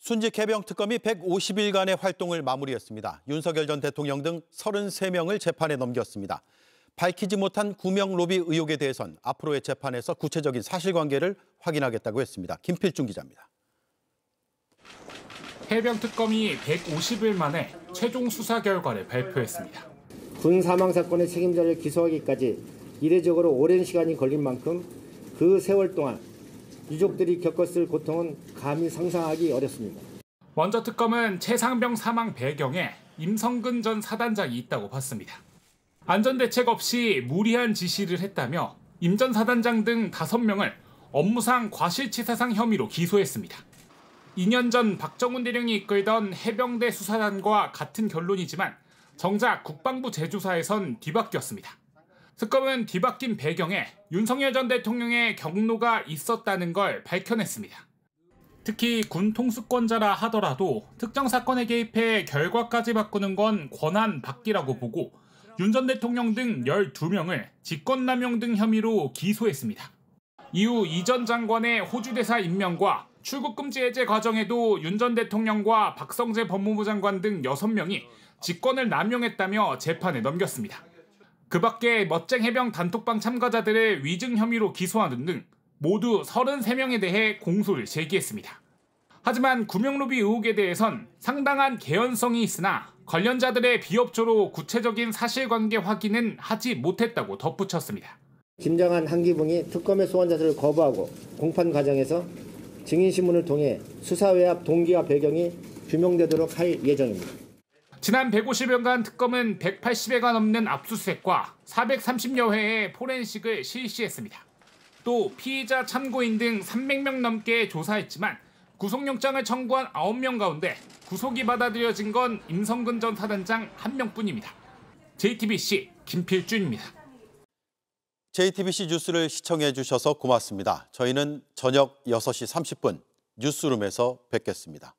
순직 해병 특검이 150일간의 활동을 마무리했습니다. 윤석열 전 대통령 등 33명을 재판에 넘겼습니다. 밝히지 못한 구명 로비 의혹에 대해선 앞으로의 재판에서 구체적인 사실관계를 확인하겠다고 했습니다. 김필중 기자입니다. 해병 특검이 150일 만에 최종 수사 결과를 발표했습니다. 군 사망 사건의 책임자를 기소하기까지 이례적으로 오랜 시간이 걸린 만큼 그 세월 동안 유족들이 겪었을 고통은 감히 상상하기 어렵습니다. 먼저 특검은 최상병 사망 배경에 임성근 전 사단장이 있다고 봤습니다. 안전대책 없이 무리한 지시를 했다며 임 전 사단장 등 5명을 업무상 과실치사상 혐의로 기소했습니다. 2년 전 박정훈 대령이 이끌던 해병대 수사단과 같은 결론이지만 정작 국방부 재조사에선 뒤바뀌었습니다. 특검은 뒤바뀐 배경에 윤석열 전 대통령의 경로가 있었다는 걸 밝혀냈습니다. 특히 군 통수권자라 하더라도 특정 사건에 개입해 결과까지 바꾸는 건 권한 밖이라고 보고 윤 전 대통령 등 12명을 직권남용 등 혐의로 기소했습니다. 이후 이 전 장관의 호주 대사 임명과 출국금지 해제 과정에도 윤 전 대통령과 박성재 법무부 장관 등 6명이 직권을 남용했다며 재판에 넘겼습니다. 그 밖에 멋쟁 해병 단톡방 참가자들을 위증 혐의로 기소하는 등 모두 33명에 대해 공소를 제기했습니다. 하지만 구명로비 의혹에 대해선 상당한 개연성이 있으나 관련자들의 비협조로 구체적인 사실관계 확인은 하지 못했다고 덧붙였습니다. 김장한 한기붕이 특검의 소환 자세를 거부하고 공판 과정에서 증인신문을 통해 수사 외압 동기와 배경이 규명되도록 할 예정입니다. 지난 150여간 특검은 180회가 넘는 압수수색과 430여 회의 포렌식을 실시했습니다. 또 피의자 참고인 등 300명 넘게 조사했지만 구속영장을 청구한 9명 가운데 구속이 받아들여진 건 임성근 전 사단장 1명뿐입니다. JTBC 김필준입니다. JTBC 뉴스를 시청해 주셔서 고맙습니다. 저희는 저녁 6시 30분 뉴스룸에서 뵙겠습니다.